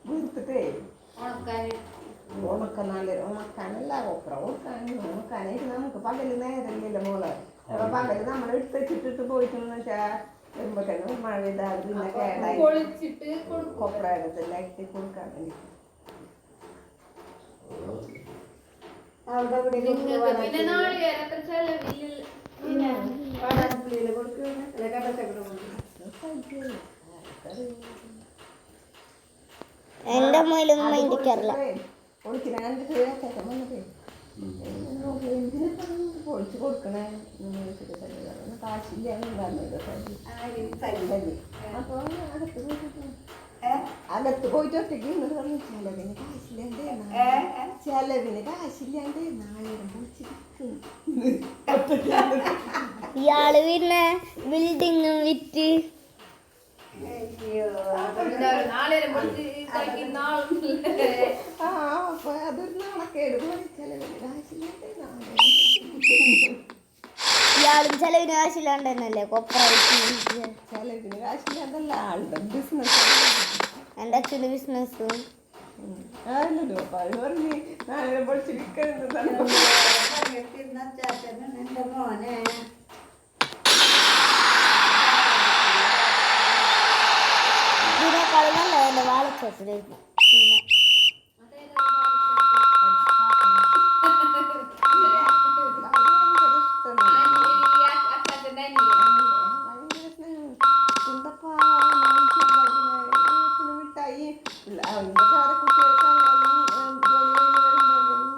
വീർത്തിട്ടേ ഉണക്കാനല്ല കൊപ്ര ഉണക്കാനായിട്ട് നമുക്ക് പകല് നേരമില്ലല്ലോ മോളെ. അപ്പൊ പകല് നമ്മൾ എടുത്തിട്ടിട്ട് പോയിട്ടെന്ന് വെച്ചാൽ വരുമ്പോഴത്തേനും മഴ പെയ്താൽ പിന്നെ കേടായി കൊപ്ര എടുത്തില്ലാക്കി കൊടുക്കാൻ വേണ്ടി. എന്റെ അമ്മയിലൊന്നും മൈൻഡിക്കാറില്ല. പൊളിച്ചു കൊടുക്കണേ കാശില്ല അപ്പൊ അകത്ത് പോയിട്ട് ഒറ്റയ്ക്ക് ചെലവിന് കാശില്ലാണ്ട് ചെലവിന് കാശില്ലാണ്ട് 1000 പൊളിച്ചിരിക്കും. ഇയാള് പിന്നെ ബിൽഡിങ് വിറ്റ് അപ്പൊ അതൊരു നാണക്കേട് പോലെ ചെലവിന് കാശില്ലാണ്ട്. ഇയാളും ചെലവിന് കാശില്ലാണ്ട് തന്നെയല്ലേ ചെലവിന് കാശില്ലാണ്ടല്ല ആളുടെ ബിസിനസ്. എൻ്റെ അച്ഛൻ്റെ ബിസിനസ് ആണല്ലോ. അപ്പൊ അത് പറഞ്ഞ് 1000 പൊളിച്ചിരിക്കുന്നത് മോനെ ഇതിനേക്കാളും നല്ല എൻ്റെ വാഴച്ചോട്ടിലേക്ക്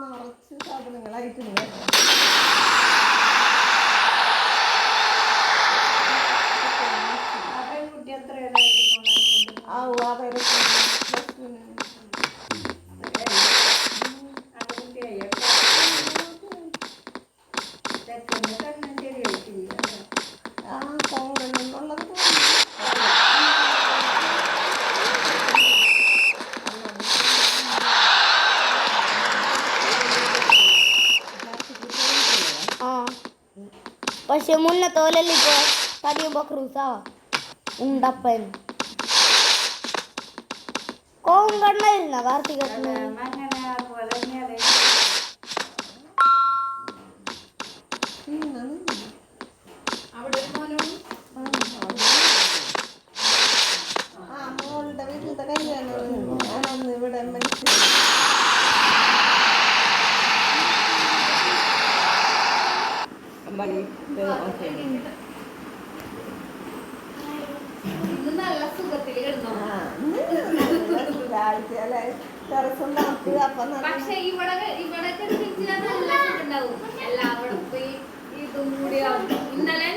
നിറച്ച് സാധനങ്ങളായിട്ടുണ്ട്. പക്ഷെ മുന്നത്തെ പോലല്ലേ ഇപ്പൊ തടിയുമ്പോ ക്രൂസാവാ ഉണ്ടപ്പൻ കോവും കണ്ണായിരുന്ന കാർത്തികേട്ടന്. മോളുടെ വീട്ടിലത്തെ കല്യാണം ഞാനന്ന് ഇവിടെ മനസ്സിലായി. പക്ഷെ ഇവിടെ ഉണ്ടാവും എല്ലാവരും പോയി ഇതും കൂടി ഇന്നലെ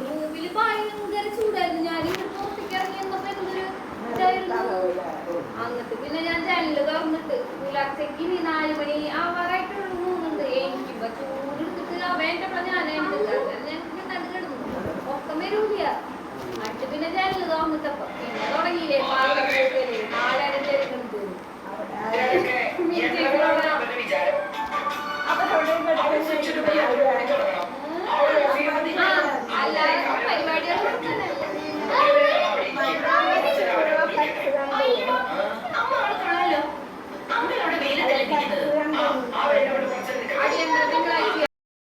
റൂമില് ഭയങ്കര ചൂടായിരുന്നു. ഞാൻ പുറത്തേക്ക് ഇറങ്ങിയപ്പോ എന്തൊരു എന്നിട്ട് പിന്നെ ഞാൻ ജനല് തുറന്നിട്ട് പുലർച്ചയ്ക്ക് 4 മണി ആവാറായിട്ടുള്ള തോന്നുന്നുണ്ട്. എനിക്കിപ്പോ ചൂടെടുത്തിട്ട് അവൻ്റെ ഞാൻ കിടന്നു ഒക്കെ വരൂല. എന്നിട്ട് പിന്നെ ജനല് തുറന്നിട്ടപ്പോ പിന്നെ തുടങ്ങിയില്ലേ 4:30 തിരക്കുന്നത്